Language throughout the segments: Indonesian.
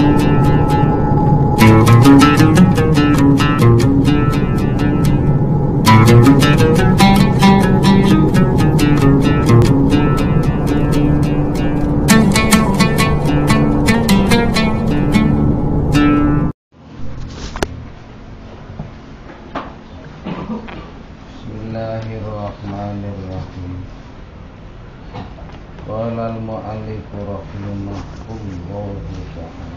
Bismillahirrahmanirrahim. Qala al-mu'allif rahimahullahu ta'ala.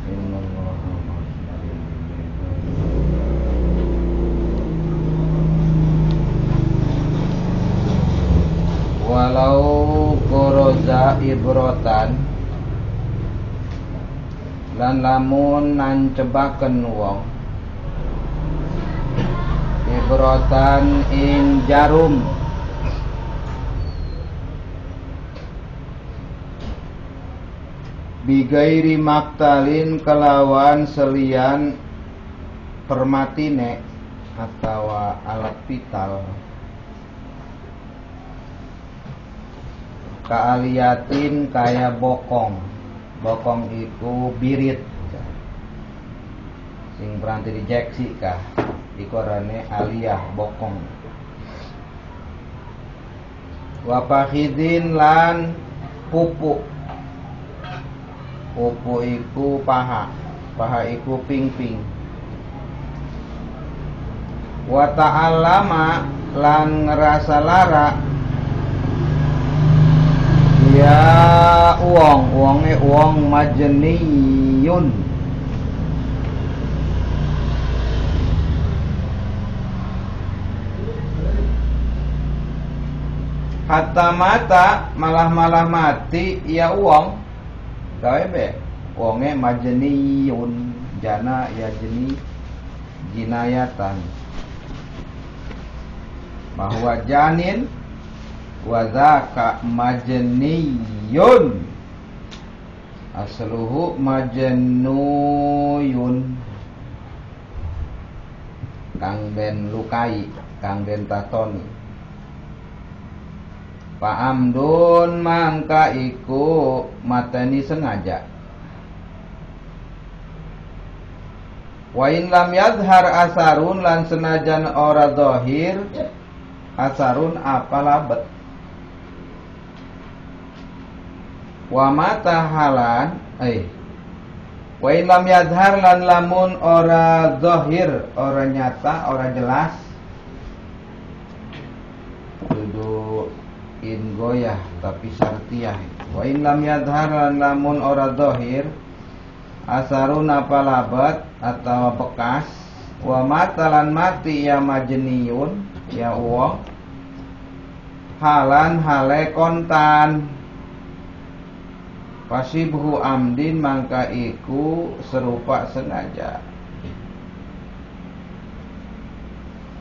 Innallaha walau qoroza ibrotan lan lamun nancebaken wong ibrotan ing jarum bigairi maktalin kelawan selian permatine atau alat vital kaaliyatin kaya bokong. Bokong iku birit sing beranti dijeksi kah iku arane aliyah bokong. Wa fakhidin lan pupu. Pupu iku paha. Paha iku ping-ping. Wa ta'allama lan ngerasa lara ya wonge wong majniyun hatta mata malah mati ya wong gawe be wonge majniyun jana ya jeni jinayatan bahwa janin wa dzaka majniyun asluhu majnuyun kang den lukai kang den tatoni paamdun mangka iku mateni sengaja wa in lam yadhar asarun lan senajan ora zahir asarun apalabet wa mata halan wa ilam yadhar lan lamun ora zahir ora nyata ora jelas kudu in goyah tapi syartiyah wa ilam yadhar lan lamun ora zahir asarun apalabat atau bekas wa mata lan mati ya majniyun ya wong halan hale kontan pasibhu amdin mangka iku serupa sengaja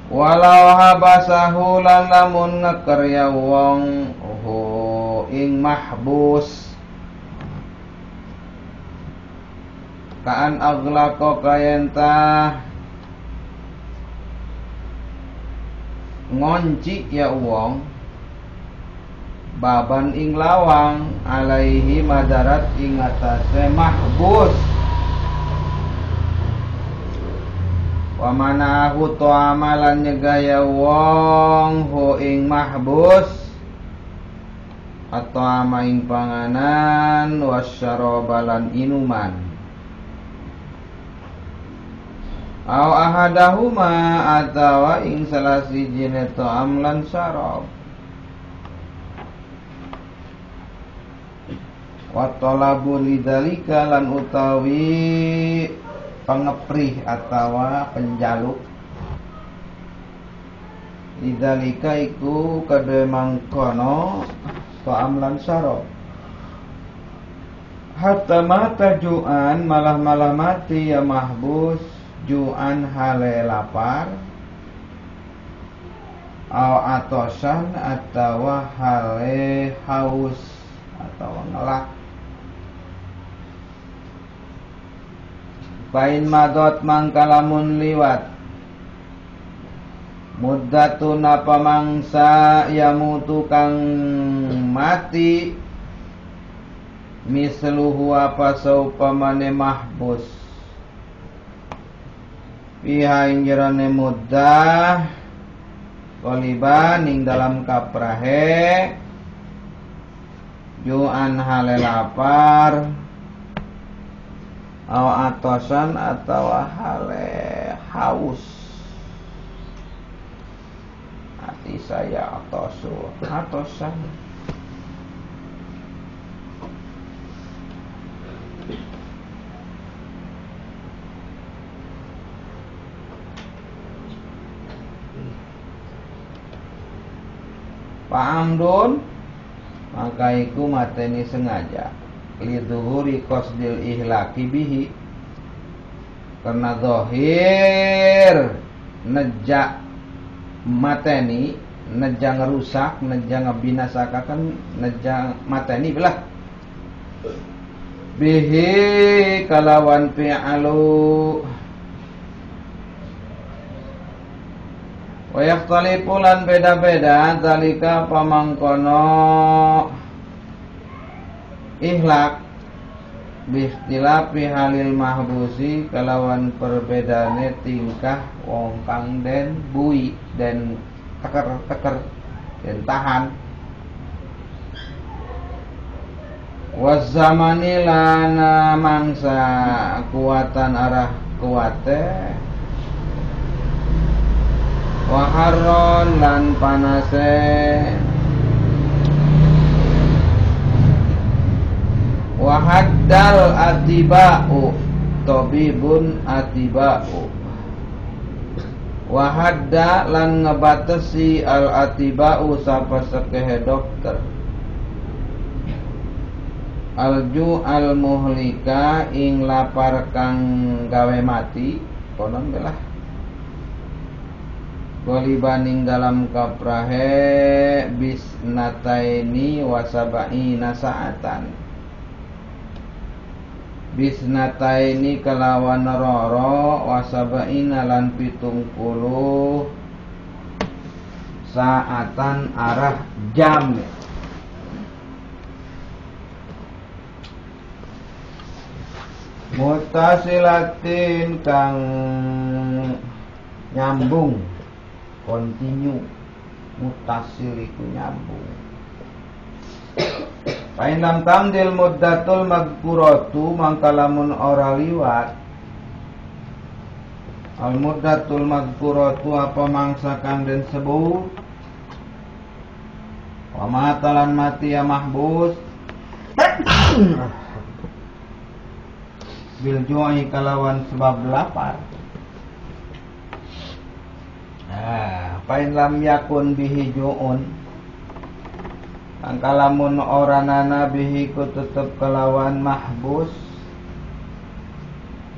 walau habasahu lan lamun ngeker ya wong ing mahbus kaan aghlaqo kayentah ngonci ya wong baban ing lawang alaihi madarat ing atase mahbus wa manahu ta'amalan nyegaya wong ho ing mahbus atau ama ing panganan wasyarabalan inuman au ahadahuma atawa ing salah sijine ta'am lan syarab wa talabu lidzalika lan utawi pengeprih atawa penjaluk lidzalika iku kedue mangkono ta'am lan syarab hatta mata ju'an malah mati ya mahbus ju'an hale lapar au atosan atawa hale haus atawa ngelak Pain madot mangkalamun liwat Muddatuna pamangsa yamutu kang mati misluhu apa saupamane mahbus piha injerane muddah qaliban ing dalam kaprahe ju'an hale lapar aw atosan atau hale haus. Hati saya atosan. Pa'amdun maka iku mateni sengaja lidhuhuri qasdil ihlaki bihi karena zahir nejak mateni nejak ngerusak nejak ngebinasakakan nejak mateni belah bihi kalawan fi'alu wa yakhtalifu lan beda-beda zalika pamangkono ihlak biikhtilafi halil mahbusi kalawan perbedaane tingkah wong kang den bui den teker den tahan wazamani lana mangsa kuatan arah kuate waharron lan panase wahaddal atiba'u tabibun atiba'u wahadda lan ngebatasi al atiba'u sapa sakehe dokter alju al muhlika ing lapar kang gawe mati konon belah Golibaning dalam kaprahe bisnataini wasabaina sa'atan bisnataini kelawan roro wasabaina lan 70 saatan arah jam mutasilatin kang nyambung continue mutasil iku nyambung pain lam tamdil muddatul magkuratu mangkalamun ora liwat al muddatul magkuratu apa mangsa kang den sebut wa matalan mati ya mahbus bil ju'i kalawan sebab lapar. Pain lam yakun bihi ju'un angkalamun oranana bihi ku tetep kelawan mahbus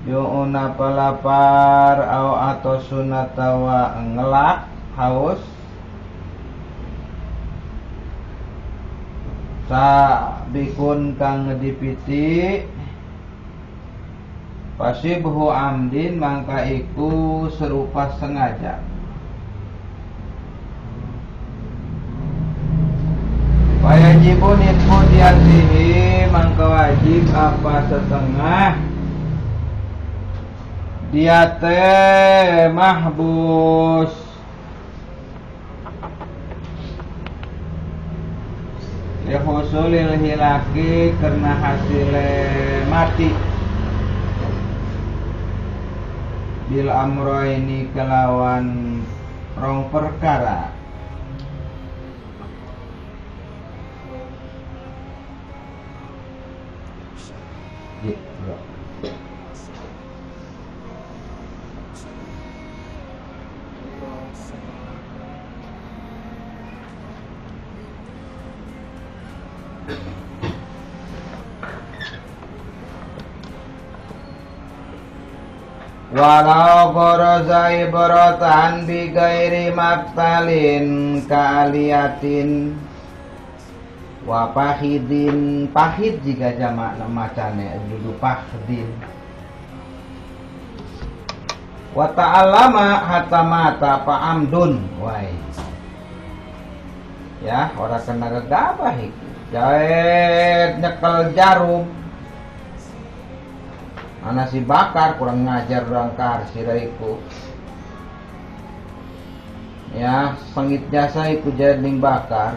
ju'un apa lapar au atau sunatawa ngelak haus sabikun kang ngedipiti pasibhu amdin mangka iku serupa sengaja wajibun itmu diatihi mangka wajib apa setengah diate mahbus lihusulil hilaki karena hasilnya mati bil amro ini kelawan rong perkara gitu. Walau goroza ibaratan bi gairi maktalin kaliatin wa pahidin pahid jika jamak macane dudu pahdin Wa ta'allama hatta mata pa'amdun. Wai. Ya, orang kena gegabah itu. Jaet nyekel jarum. Ana si bakar kurang ngajar rangkar siraiku. Ya, sengit jasa iku jaet ning bakar.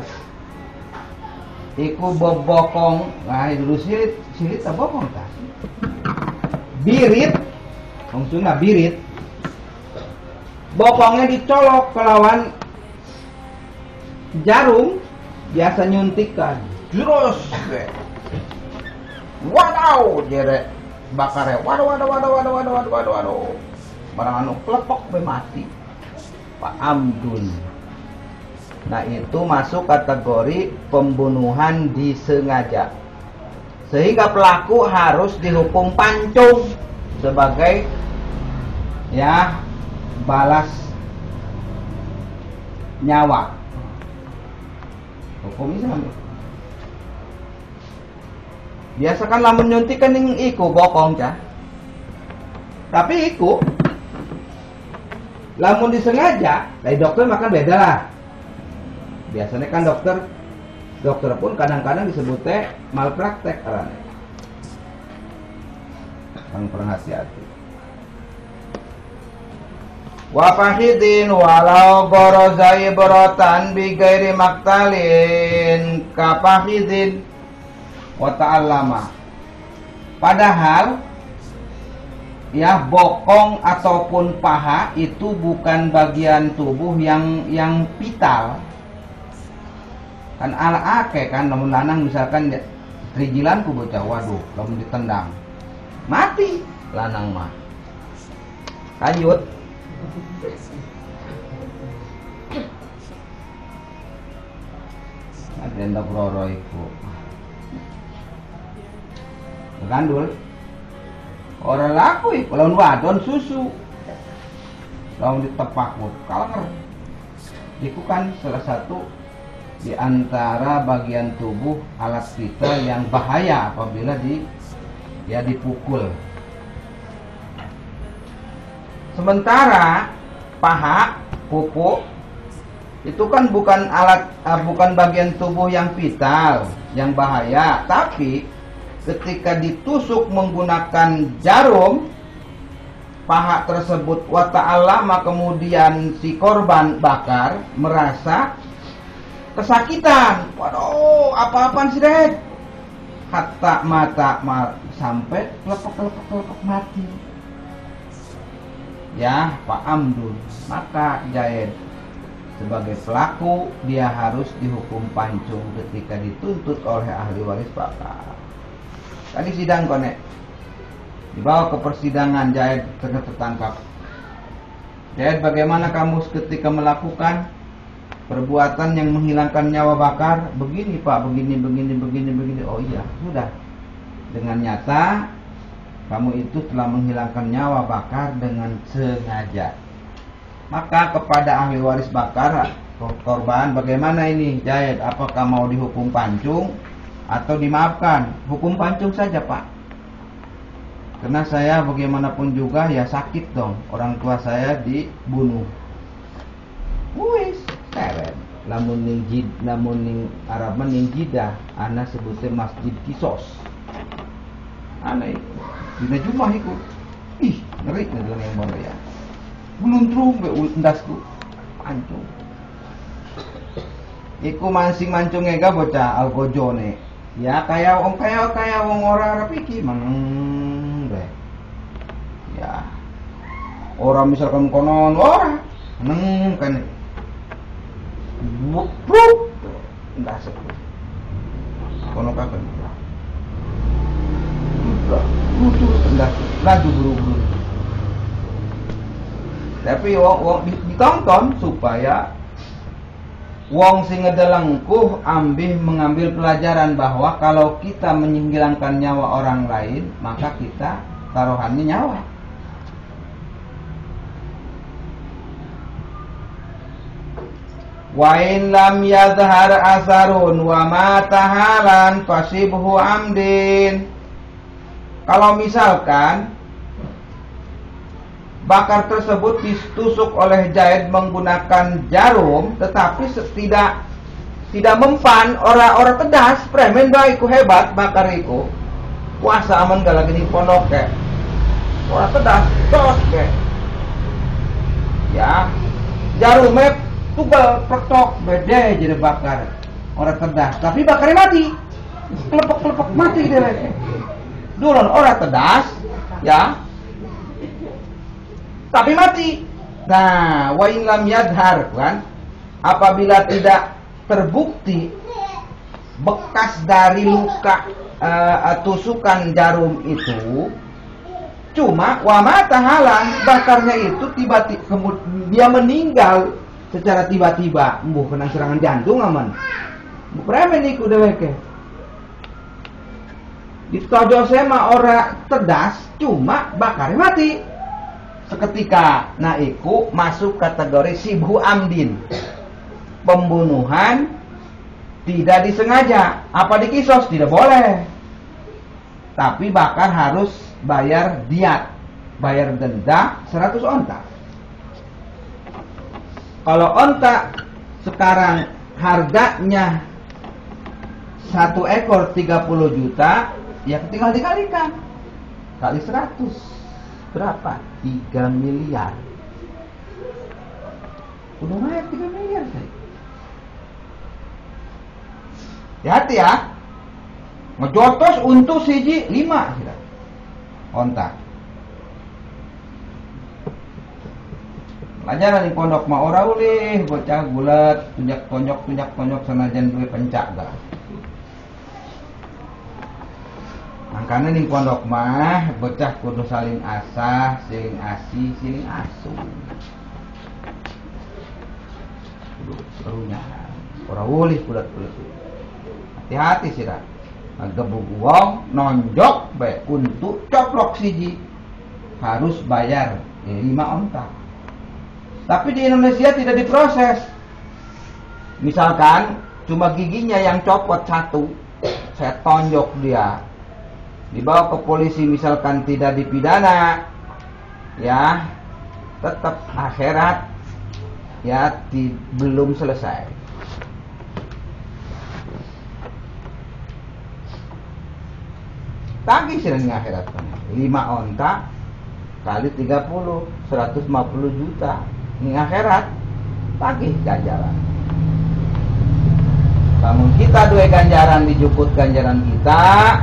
Iku bobokong, nah dulu silit apa bokong ta? Birit. Wong Sunda birit. Bokongnya dicolok kelawan jarum biasa nyuntikan. Jurus. Wadaw, jere bakare. Waduh. Barang anu klepok be mati. Pak Amdun. Nah, itu masuk kategori pembunuhan disengaja. Sehingga pelaku harus dihukum pancung sebagai ya balas nyawa. Hukum Islam. Biasa kan lamun nyuntikan ning iku bokong cah. Tapi iku lamun disengaja, dari dokter makan beda lah. Biasanya kan dokter pun kadang-kadang disebutnya malpraktek karena yang pernah hati-hati. Wa fahidin walau gorozai berotan bigairi maktalin kapahidin wa ta'allama. Padahal ya bokong ataupun paha itu bukan bagian tubuh yang vital. Kan ala ake kan namun lanang misalkan trijilan ku bocah, waduh lamun ditendang mati lanang mah kayut. Ada roro iku gandul orang laku iku lawan wadon susu lawan ditepak kalenger iku kan salah satu di antara bagian tubuh alat kita yang bahaya apabila dipukul. Sementara paha, pupu itu kan bukan bagian tubuh yang vital, yang bahaya, tapi ketika ditusuk menggunakan jarum paha tersebut wa ta'allama, kemudian si korban bakar merasa kesakitan. Waduh, apa-apaan sih Dek? Hatta mata sampai kelepek mati. Ya, Pak Amdun. Maka Jaid sebagai pelaku dia harus dihukum pancung ketika dituntut oleh ahli waris bakar. Tadi sidang konek. Dibawa ke persidangan, Jaid tertangkap. Jaid, bagaimana kamu ketika melakukan perbuatan yang menghilangkan nyawa bakar? Begini Pak, begini. Oh iya, sudah. Dengan nyata kamu itu telah menghilangkan nyawa bakar dengan sengaja. Maka kepada ahli waris bakar korban, bagaimana ini Jaid? Apakah mau dihukum pancung atau dimaafkan? Hukum pancung saja Pak. Karena saya bagaimanapun juga ya sakit dong, orang tua saya dibunuh. Wis keren. Lamun ning Arab ning Jidah, ana sebutnya Masjid Kisos. Ana itu dina Jumat iku. Ih, ngeri dengan yang bondo ya. Buluntrung be endasku pancung. Iku mancing mancungnya ga bocah algojone. Ya kaya wong ora rapiki mang deh. Ya. Orang misalkan konon ora neng kan bukruk enggak sebut kono kapan butuh enggak lagu buru-buru. Tapi wong ditonton supaya wong sing ngedelengkuh mengambil pelajaran bahwa kalau kita menghilangkan nyawa orang lain maka kita taruhannya nyawa. Wa in lam yadhhar asarun wa mata halan fasibhu amdin. Kalau misalkan bakar tersebut ditusuk oleh Zaid menggunakan jarum, tetapi tidak mempan, orang tedas, premen baik, hebat bakar iku. Puasa aman gak lagi di pondok ke. Orang tedas, tos ke. Ya, jarumnya tugel pertok beda jadi bakar. Orang tedas, tapi bakarnya mati. Kelepek mati dia lagi. Dulu orang tedas, ya. Tapi mati. Nah, wa in lam yadhar, kan? Apabila tidak terbukti bekas dari luka tusukan jarum itu, cuma wa mata halang, bakarnya itu tiba-tiba dia meninggal secara tiba-tiba, mbuh kena serangan jantung aman. Premen iku dheweke. Ditojo sema ora tedas, cuma bakarnya mati. Seketika naiku masuk kategori sibhu amdin, pembunuhan tidak disengaja. Apa dikisos? Tidak boleh. Tapi bakar harus bayar diat, bayar denda 100 onta. Kalau onta sekarang harganya 1 ekor 30 juta, ya tinggal dikalikan kali 100. Berapa? 3 miliar. Udah naik 3 miliar saya. Hati ya. Ngejotos untuk siji 5 sila. Ontak. Pelajaran di pondok mah ora ulih bocah gulat tunjak tonjok sanajan duwe pencak dah. Makanya di pondok mah bocah kudu saling asah, saling asih, saling asuh. Kudu serunya. Ora ulih bulat-bulat. Hati-hati sih dah. Gebuk wong nonjok bae untuk coplok siji harus bayar 5 onta. Tapi di Indonesia tidak diproses. Misalkan cuma giginya yang copot 1, saya tonjok dia. Dibawa ke polisi misalkan tidak dipidana, ya tetap akhirat ya belum selesai. Tagih sering akhirat kan. 5 onta kali 30, 150 juta. Ini akhirat tagih ganjaran. Lamun kita duwe ganjaran dijukut ganjaran kita,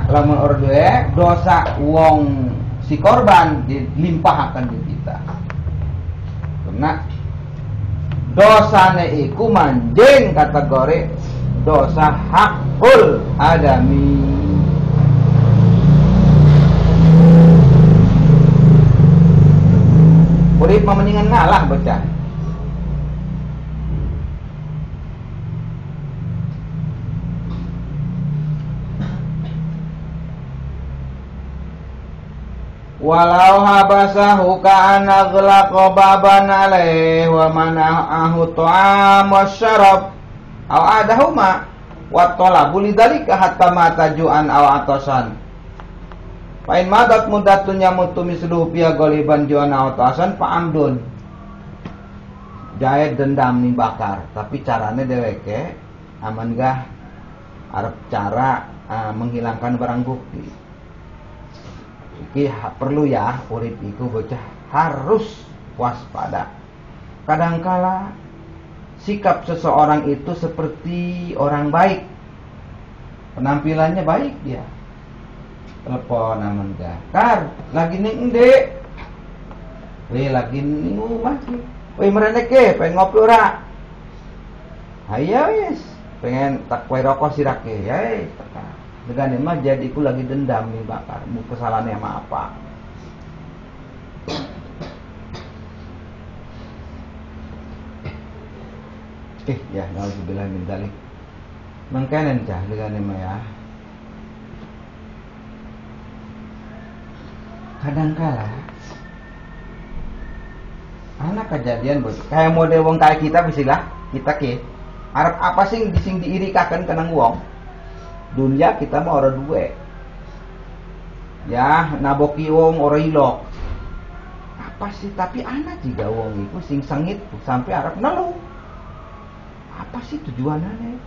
lamun or duwe dosa wong si korban dilimpahkan di kita. Karena dosane iku manjing kategori dosa hakul adami. Urip mendingan ngalah bocah. Walau habasahu ka'ana ghlaqa baban alaih wa mana'ahu ta'am wa syarab aw adahuma wa talabu lidzalika hatta mata ju'an aw atasan. Fa'in madat mudatun yamutu misluhu fiya ghaliban ju'an aw atasan fa'amdun. Jahit dendam nih bakar, tapi caranya dheweke aman gah arep cara menghilangkan barang bukti. Iki perlu ya urip iku bocah harus waspada. Kadangkala sikap seseorang itu seperti orang baik, penampilannya baik dia. Telepon aman gak? Kar, lagi ning ndek. Lagi ning omah ki. Merene ke, pengen ngopi ora? Hayo wis, pengen tak kue rokok sirake. Ya tekan. Dengan mah jadiku lagi dendam nih bakar. Mau kesalahannya sama apa? Ya, nauzubillah min dzalik. Mangkanen cah dengan mah ya. Kadangkala anak kejadian bos. Kayak model wong kayak kita bisilah, kita ke. Arep apa sing diirikaken kenang wong? Dunia kita mah orang duwe. Ya, naboki wong ora ilok. apa sih? Tapi anak juga wong iku sing sengit sampai arep nelu. Apa sih tujuannya?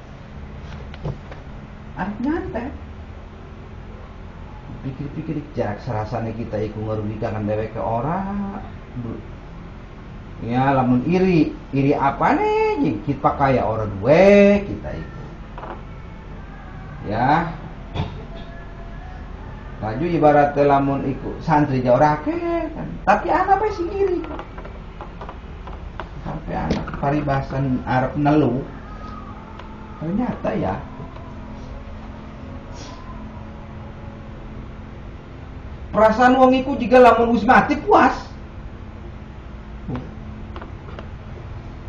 Arep nyantet. Pikir-pikir jarak serasane kita iku ngerugikan dheweke ora. Ya lamun iri apa nih? Kita kaya orang duwe kita iku. Ya. Laju ibaratnya lamun iku santri jauh akeh kan. Tapi anak apa sih iri? Sampai anak paribasan arep nelu. Ternyata ya perasaan wong iku jika lamun wis mati puas.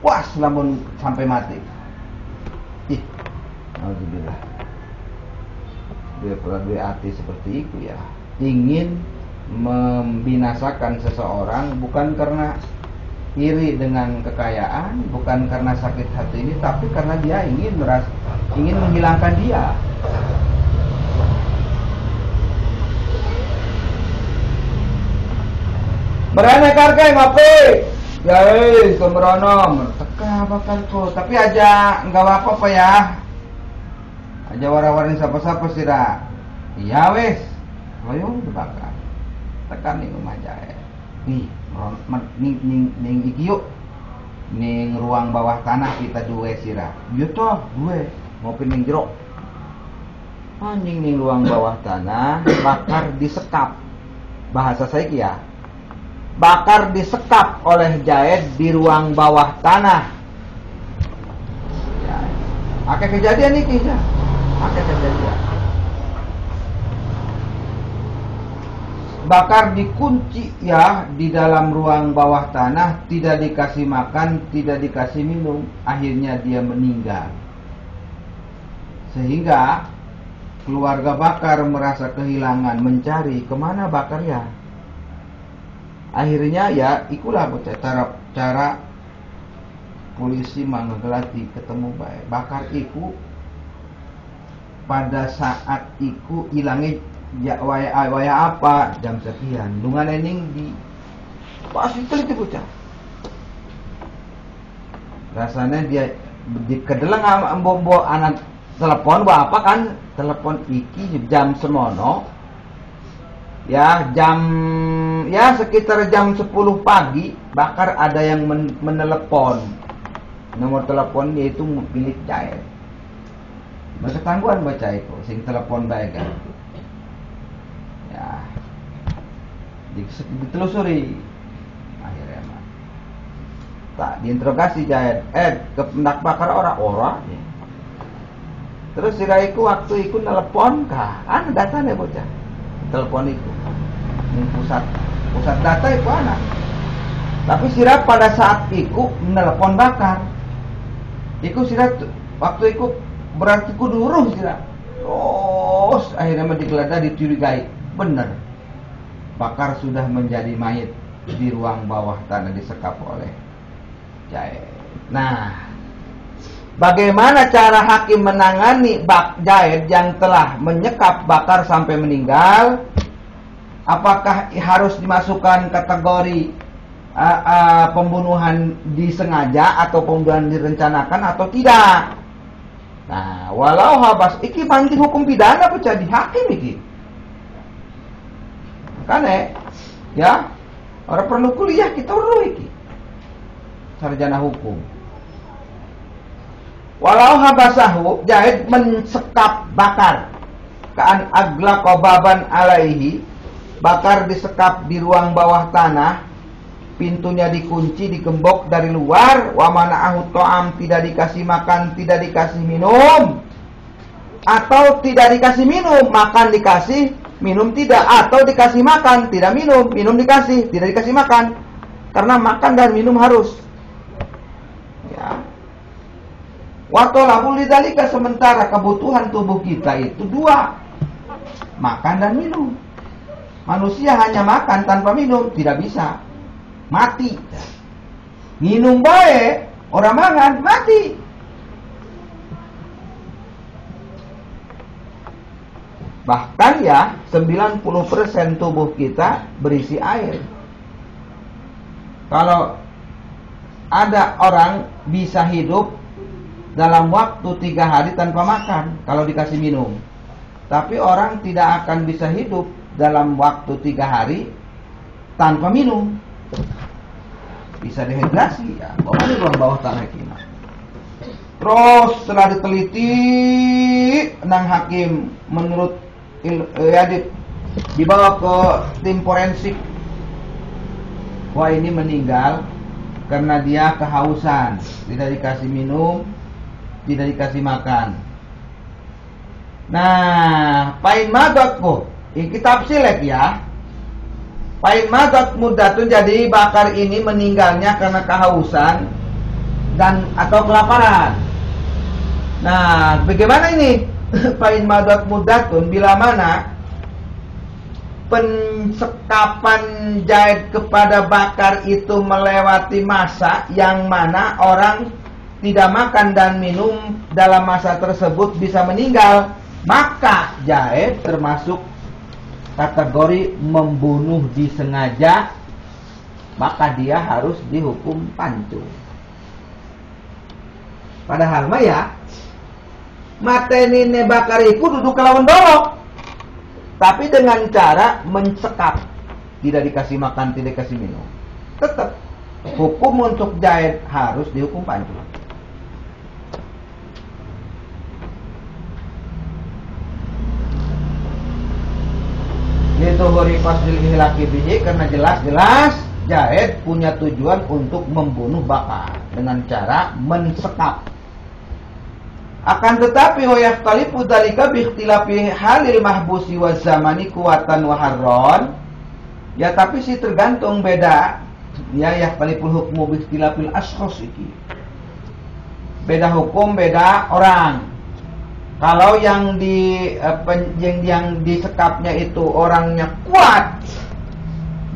Puas lamun sampai mati. Ih, alhamdulillah. Dua hati seperti itu ya. Ingin membinasakan seseorang bukan karena iri dengan kekayaan, bukan karena sakit hati ini, tapi karena dia ingin menghilangkan dia. Merana karke ngopi. Ya kemerono teka bakalku. Tapi aja enggak apa-apa ya. Aja wara-warin sapa-sapa sira. Iya wis. Loyong dibakar. Tekan ning rumah jae. Ning iki yuk. Ning ruang bawah tanah kita duwe sira. Yo toh, duwe. Ngopi ning jero. Anjing ning ruang bawah tanah bakar disekap. Bahasa saya ki ya. Bakar disekap oleh Jaed di ruang bawah tanah. Ya, akeh kejadian iki ya. Akeh kejadian. Bakar dikunci ya di dalam ruang bawah tanah, tidak dikasih makan, tidak dikasih minum, akhirnya dia meninggal. Sehingga keluarga Bakar merasa kehilangan, mencari kemana Bakar ya. Akhirnya ya ikulah cara polisi manggelati ketemu bae. Bakar iku pada saat iku ilangnya ya waya apa jam sekian. Dungan ening di pas itu bocah. Rasanya dia di kedeleng ambo anak telepon apa kan telepon iki jam semono. Ya sekitar jam 10 pagi Bakar ada yang menelepon. Nomor telepon yaitu milik Jaed. Masa tangguhan baca itu sing telepon bae kan. Ya. Ditelusuri. Akhirnya mah. Tak diinterogasi Jaed. Kependak Bakar ora. Ya. Terus siraiku waktu iku telepon kah? Anu datane bocah. Telepon itu pusat data itu anak. Tapi sirap pada saat iku menelepon Bakar. Iku sirap waktu iku berarti ku duruh sirap. Terus akhirnya digeledah dicurigai. Bener. Bakar sudah menjadi mayit di ruang bawah tanah disekap oleh Jaed. Nah, bagaimana cara hakim menangani Jaed yang telah menyekap Bakar sampai meninggal? Apakah harus dimasukkan kategori pembunuhan disengaja atau pembunuhan direncanakan atau tidak? Nah, walau habas iki banting hukum pidana pecah di hakim iki. Makanya ya, orang perlu kuliah kita perlu iki. Sarjana hukum. Walau habasahu Jaed mensekap Bakar kaan aglaqa baban alaihi. Bakar disekap di ruang bawah tanah, pintunya dikunci, digembok dari luar, wa mana'ahu ta'am, tidak dikasih makan, tidak dikasih minum, atau tidak dikasih minum, makan dikasih, minum tidak, atau dikasih makan, tidak minum, minum dikasih, tidak dikasih makan, karena makan dan minum harus. Ya. Wa talabul lidzalika, sementara kebutuhan tubuh kita itu dua, makan dan minum. Manusia hanya makan tanpa minum tidak bisa, mati. Minum baik, orang makan mati. Bahkan ya 90% tubuh kita berisi air. Kalau ada orang bisa hidup dalam waktu 3 hari tanpa makan kalau dikasih minum. Tapi orang tidak akan bisa hidup dalam waktu 3 hari tanpa minum. Bisa dehidrasi ya. Bawah tanah hakim. Terus setelah diteliti nang hakim menurut dibawa ke tim forensik. Wah, ini meninggal karena dia kehausan, tidak dikasih minum, tidak dikasih makan. Nah, pain magot po, kitab silek ya. Pain magot mudah tuh, jadi bakar ini meninggalnya karena kehausan dan atau kelaparan. Nah, bagaimana ini? Pain magot mudah tuh bila mana pensekapan jahit kepada bakar itu melewati masa yang mana orang tidak makan dan minum dalam masa tersebut bisa meninggal, maka jahit termasuk kategori membunuh disengaja, maka dia harus dihukum pancung. Padahal mah ya mateni ne bakar iku duduk kelawan dorok, tapi dengan cara mensekap, tidak dikasih makan, tidak dikasih minum. Tetap hukum untuk jahit harus dihukum pancung. Itu huri fasil ihlaki bihi, karena jelas-jelas jahit punya tujuan untuk membunuh bakar dengan cara mensekap. Akan tetapi wayahtalifu dzalika bi ikhtilafi halil mahbusi wa zamani kuwatan wa harron. Ya tapi sih tergantung beda. Ya yahtaliful hukmu bi ikhtilafil ashkhas iki. Beda hukum, beda orang. Kalau yang disekapnya itu orangnya kuat,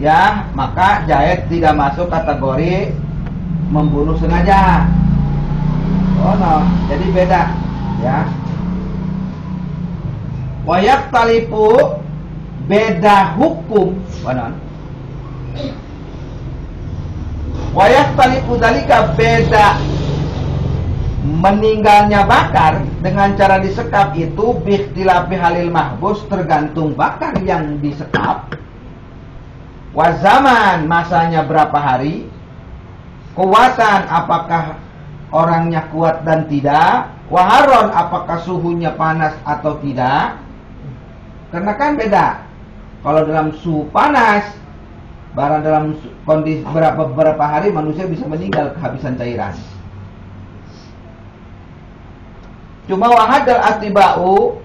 ya maka jahit tidak masuk kategori membunuh sengaja. Oh no, jadi beda ya. Wayak talipu beda hukum, mana? Wayak talipu dalika beda meninggalnya bakar dengan cara disekap itu bikhtilafi halil mahbus, tergantung bakar yang disekap. Wazaman masanya berapa hari, kuatan apakah orangnya kuat dan tidak, waharon apakah suhunya panas atau tidak. Karena kan beda. Kalau dalam suhu panas, barang dalam kondisi beberapa hari manusia bisa meninggal kehabisan cairan. Cuma wahadal atiba'u,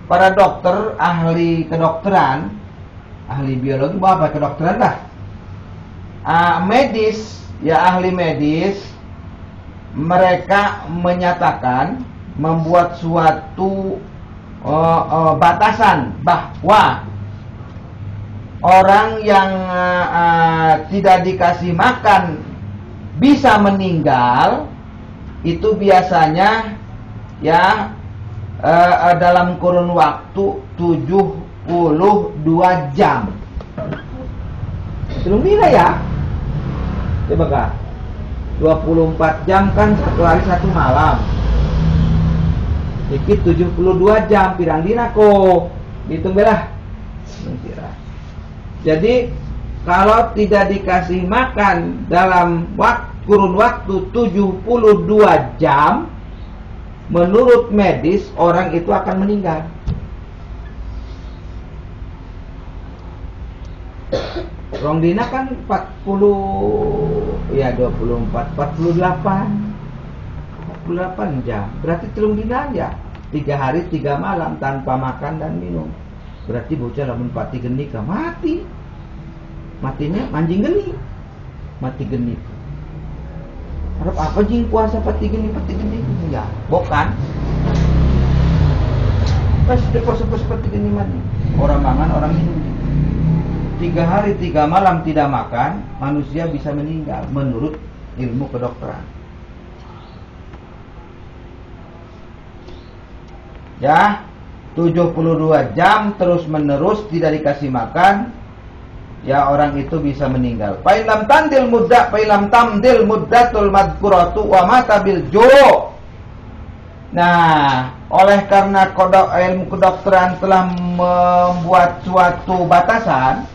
para dokter, ahli kedokteran, ahli biologi, apa kedokteran lah, medis, ya ahli medis, mereka menyatakan, membuat suatu batasan bahwa orang yang tidak dikasih makan bisa meninggal, itu biasanya ya dalam kurun waktu 72 jam. Belum bila ya. Coba kak, 24 jam kan 1 hari 1 malam. Dikit 72 jam pirang dina ko. Hitung belah. Jadi kalau tidak dikasih makan dalam kurun waktu 72 jam, menurut medis orang itu akan meninggal. Rongdina kan 40, ya 24, 48 jam. Berarti telungdina ya 3 hari 3 malam tanpa makan dan minum. Berarti bocah lamun pati geni ka mati. Matinya anjing geni. Mati geni. Harap apa jing puasa pati geni ya, bukan. Pas puasa pati geni mati. Orang mangan, orang minum. 3 hari 3 malam tidak makan, manusia bisa meninggal menurut ilmu kedokteran. Ya, 72 jam terus menerus tidak dikasih makan, ya orang itu bisa meninggal. Fa'ilam tamdil muddatul madkuratu wa mata bil ju'. Nah, oleh karena ilmu kedokteran telah membuat suatu batasan,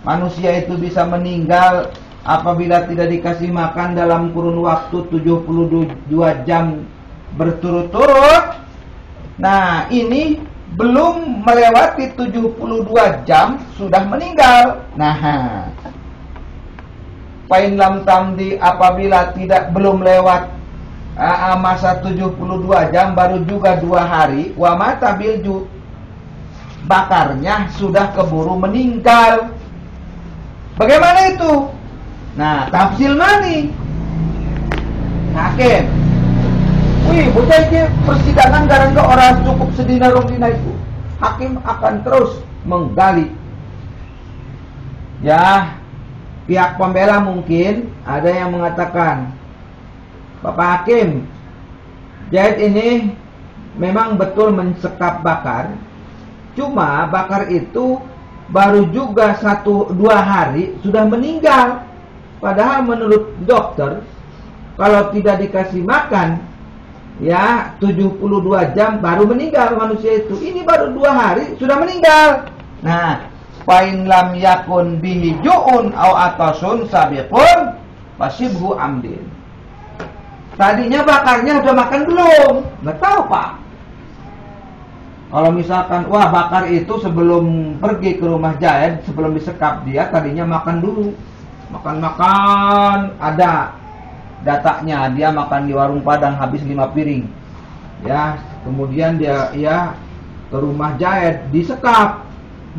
manusia itu bisa meninggal apabila tidak dikasih makan dalam kurun waktu 72 jam berturut-turut. Nah, ini belum melewati 72 jam sudah meninggal. Nah, Fa'in lam tamdi, apabila belum lewat masa 72 jam, baru juga 2 hari, wa mata bilju, bakarnya sudah keburu meninggal. Bagaimana itu? Nah, tafsil mani hakim. Wih, bocah ini persidangan gara-gara orang cukup sedina rong dina itu. Hakim akan terus menggali. Ya, pihak pembela mungkin ada yang mengatakan, Bapak Hakim, Zaid ini memang betul mensekap bakar. Cuma bakar itu baru juga 1-2 hari sudah meninggal. Padahal menurut dokter, kalau tidak dikasih makan, ya 72 jam baru meninggal manusia itu. Ini baru 2 hari sudah meninggal. Nah, fa'in lam yakun bihi ju'un au atasun sabiqun fasibhu amdin. Tadinya bakarnya udah makan belum? Nggak tahu, Pak. Kalau misalkan, wah, bakar itu sebelum pergi ke rumah Zaid, sebelum disekap, dia tadinya makan dulu. Makan, ada datanya, dia makan di warung Padang habis 5 piring. Ya, kemudian dia ke rumah Zaid, disekap.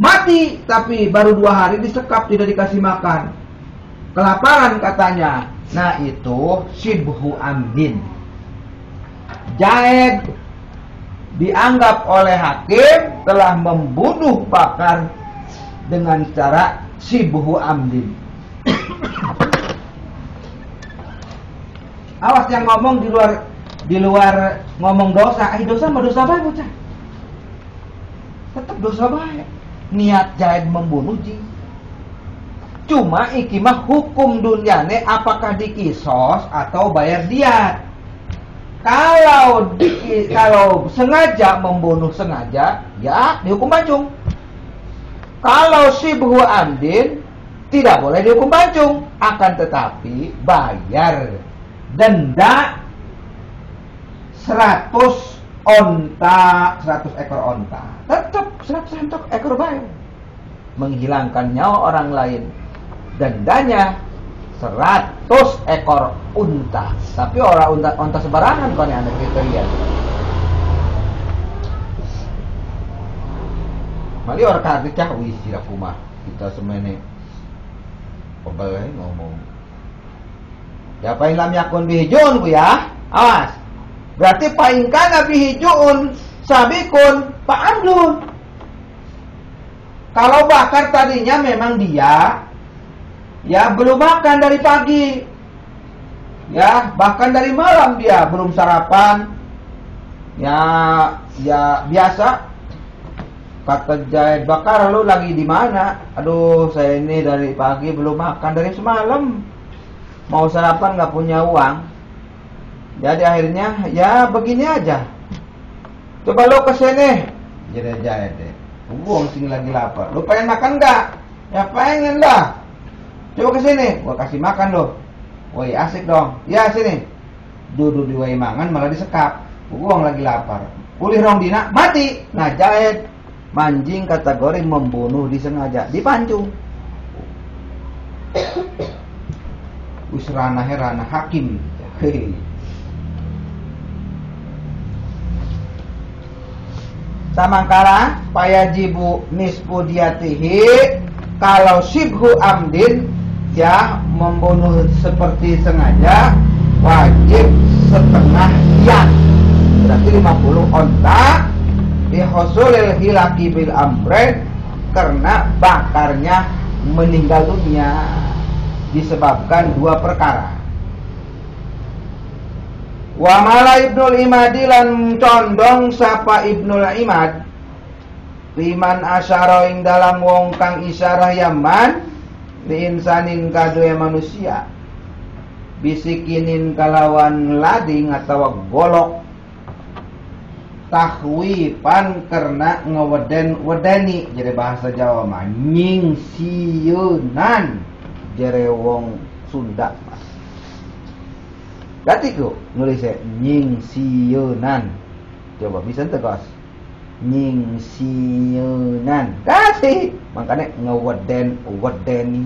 Mati, tapi baru 2 hari disekap, tidak dikasih makan. Kelaparan katanya. Nah, itu shibhu amdin. Zaid dianggap oleh hakim telah membunuh bakar dengan cara shibhu amdin. Awas yang ngomong di luar ngomong dosa. Dosa mah dosa baik, bocah. Tetap dosa baik. Niat Zaid membunuh ji. Cuma ikimah hukum dunyane apakah dikisos atau bayar diat. Kalau sengaja membunuh sengaja, ya dihukum pancung. Kalau shibhu amdin tidak boleh dihukum pancung, akan tetapi bayar denda 100 ekor onta. Tetap 100 ekor bayar. Menghilangkan nyawa orang lain. Dendanya 100 ekor unta. Tapi orang unta sembarangan kan yang ada kriteria. Mali orang kata cah wis sila kumah. Kita semene pebelai ngomong. Ya pain lam yakun bihijun ku ya. Awas. Berarti pain kana bihijun sabikun fa'amlun. Kalau bakar tadinya memang dia belum makan dari pagi. Ya, bahkan dari malam dia belum sarapan. Ya biasa. Kata Zaid, bakar lu lagi di mana? Aduh, saya ini dari pagi belum makan dari semalam. Mau sarapan nggak punya uang. Jadi akhirnya ya begini aja. Coba lu kesini. Jadi Zaid deh. Gua sini lagi lapar. Lu pengen makan nggak? Ya pengen lah. Coba kesini, gua kasih makan lo. Woi, asik dong. Ya sini. Duduk di wai mangan malah disekap. Gua lagi lapar. Pulih rong dina, mati. Nah, Zaid manjing kategori membunuh disengaja, dipancung. Wis ranah hakim. Samangkara payajibu nisfu diyatihi, kalau shibhu amdin ya membunuh seperti sengaja wajib setengah diat, berarti 50 onta bihusulil hilaki bil amren, karena bakarnya meninggal dunia disebabkan 2 perkara. Wa mala Ibnul Imadi lan condong sapa Ibnul Imad Liman asyara ing dalam wong kang isyarah yaman li insanin kadue manusia bisikinin kalawan lading atau golok tahwipan karena ngeweden-wedeni jadi bahasa Jawa mah nyingsieunan jere wong Sunda berarti ku nulisnya nyingsieunan coba bisa tegas nyingsieunan kasih makanya ngeweden-wedeni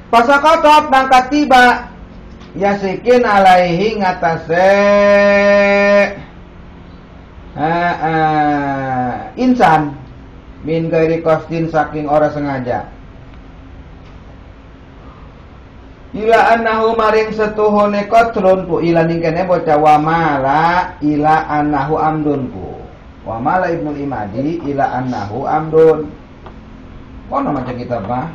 pasakotot nangkat tiba yasikin alaihi ngatase insan min gairi kostin saking ora sengaja ila annahu maring setuhune qatlun ku ila ningkene bocah wamala ila annahu amdun ku wamala Ibnul Imadi ila annahu amdun kono maca kitab mah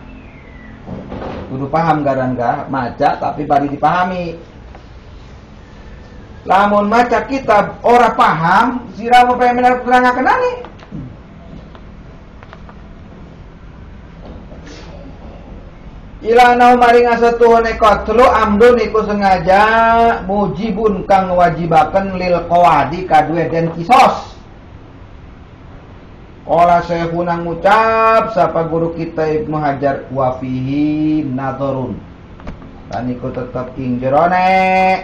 kudu paham garangga maca tapi bari dipahami lamun maca kitab ora paham sirawa pengen menerangkan ani ilana maring asatuhune qatlu amdun iku sengaja mujibun kang wajibaken lil qawadi kadue den kisos. Qala syekhuna ngucap sapa guru kita Ibnu Hajar wa fihi nadharun. Lan iku tetep ing jerone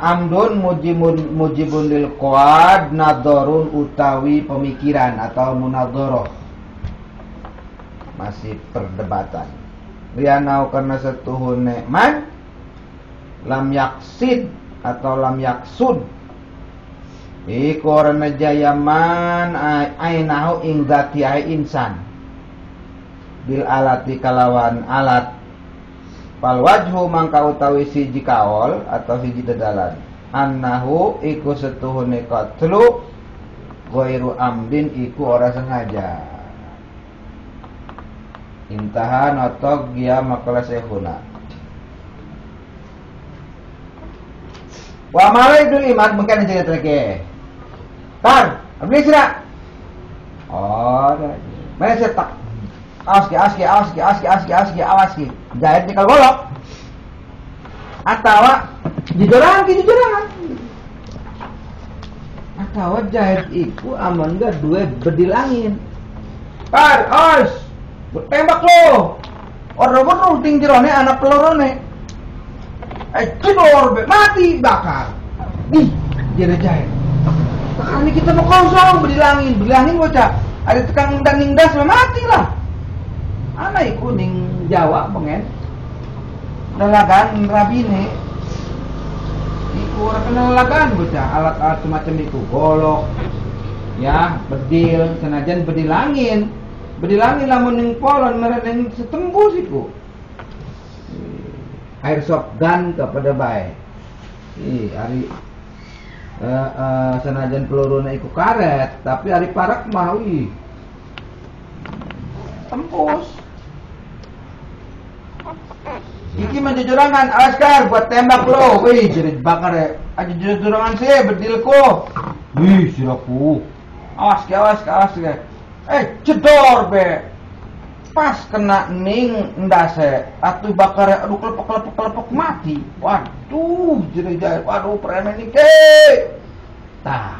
amdun mujibun lil qawad nadharun utawi pemikiran atau munadharah. Masih perdebatan lianau karena setuhune man lam yaksid atau lam yaksud iku orana jayaman ainahu ing zati insan bil alati kalawan alat fal wajhu mangka utawi siji kaol atau siji dedalan annahu iku setuhune qatlu ghairu amdin iku ora sengaja. Intaha notok dia makalah syekhuna. Wa malaidul iman mungkin cerita lagi. Tar, abdi sira. Oh, mana cetak. Awas ki. Jahit dikal golok. Atawa dijorangan. Atawa jahit iku aman enggak dua bedilangin. Tar, awas. Tembak lo. Orang ting jerone anak pelorone. Cedor be mati bakar. Ih, jadi jahit. Ini kita mau kosong bilangin bocah. Ada tukang ningdas mati lah. Anak iku ning Jawa pengen. Lalagan rabine. Iku ora kenal lalagan bocah, alat-alat semacam itu, golok. Ya, bedil, senajan bedilangin lamun ning polon mereng setembus iku. Airsoft gun kepada baik. Ari senajan peluruna iku karet, tapi ari parak mah tembus. Iki menjujurangan askar buat tembak lo. Wih, jerit bakar ya. Aja jujurangan sih bedilku. Wih, siraku. Awas ke. Cedor be. Pas kena ning ndase, atuh bakar aduh kelepek mati. Waduh, jerit-jerit. Waduh, premen iki. Tah.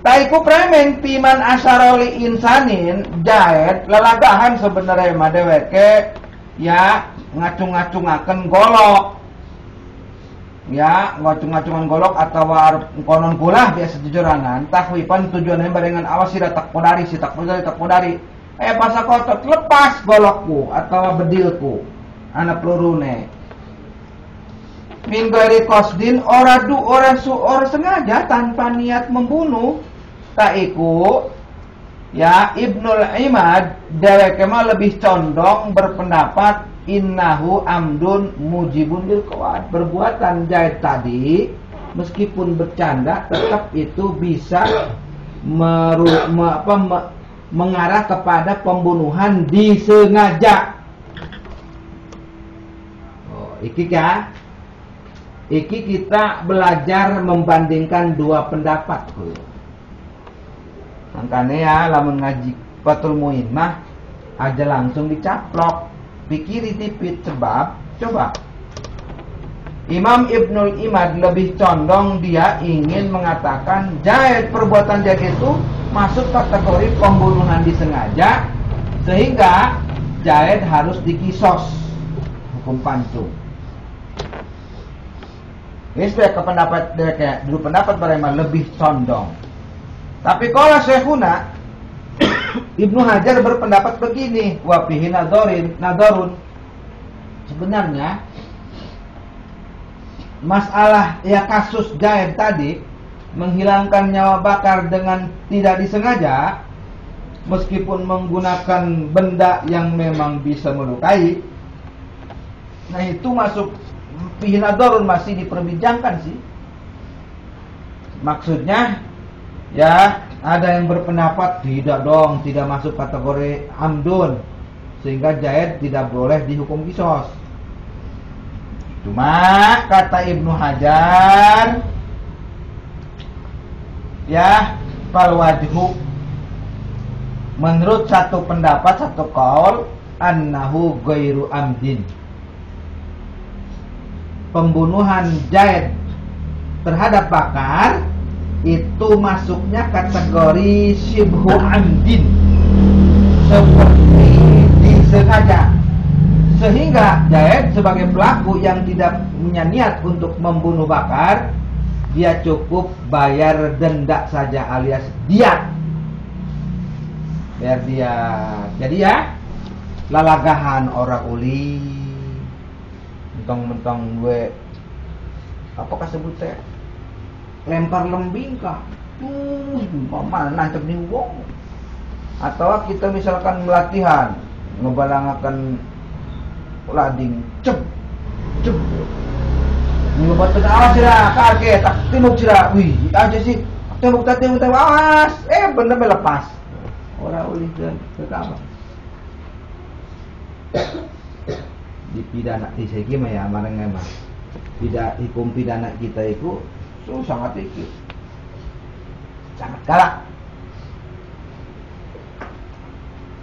Taiku premen piman asyaroli insanin jaet lelagahan sebenarnya madeweke ya ngacung-ngacungaken golok. Ya, ngacung-ngacungan golok atau konon kulah biasa jujurangan tahwipan tujuannya barengan awas si tak podari pasa kotot lepas golokku atau bedilku anak pelurune min ghairi qasdin ora sengaja tanpa niat membunuh taiku ya Ibnul Imad dheweke mah lebih condong berpendapat innahu amdun mujibun lil qawad. Perbuatan jahit tadi meskipun bercanda tetap itu bisa mengarah kepada pembunuhan disengaja. Oh, iki ya. Iki kita belajar membandingkan dua pendapat. Makanya ya, lamun ngaji Fathul Muin mah aja langsung dicaplok, pikiri tipit, sebab coba Imam Ibnul Imad lebih condong, dia ingin mengatakan perbuatan jaid itu masuk kategori pembunuhan disengaja, sehingga jaid harus dikisos, hukum pancung. Ini ke pendapat dulu, pendapat mereka lebih condong. Tapi kalau Syekhuna Ibnu Hajar berpendapat begini, wa fihi nadharun. Sebenarnya masalah ya kasus jaid tadi, menghilangkan nyawa bakar dengan tidak disengaja, meskipun menggunakan benda yang memang bisa melukai, nah itu masuk fihi nadharun, masih diperbincangkan sih. Maksudnya ya ada yang berpendapat tidak dong, tidak masuk kategori amdun, sehingga jaid tidak boleh dihukum kisos. Cuma kata Ibnu Hajar, ya fal wajhu, menurut satu pendapat, satu qaul, annahu ghairu amdin. Pembunuhan jaid terhadap bakar itu masuknya kategori syibhu amdin, seperti disengaja, sehingga jaid sebagai pelaku yang tidak punya niat untuk membunuh bakar, dia cukup bayar denda saja alias diat, biar dia jadi ya lalagahan orang uli mentong-mentong gue apakah sebutnya lempar lembing kah? Mana nancep nih wong? Atau kita misalkan melatihan ngebalangakan lading, cep. Nyoba tengah awas sira, kaget tak timuk sira. Wih, aja sih. Timuk awas. Bener melepas. Ora ulih dan kekawan. Dipidana di segi mah ya marang mah. Tidak hukum pidana kita itu sangat tinggi, sangat galak.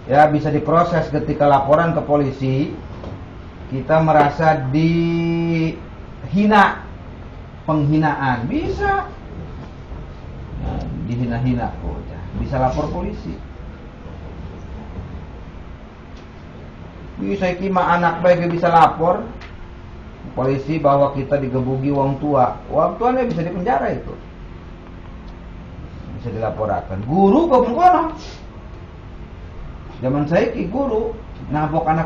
Ya bisa diproses ketika laporan ke polisi, kita merasa dihina, penghinaan bisa, nah, dihina-hina kok, bisa lapor polisi. Bisa kima anak baik bisa lapor polisi bahwa kita digebuki wong tua. Wong tuanya bisa dipenjara itu. Bisa dilaporkan. Guru kok mengkono. Zaman saya ki guru nabok anak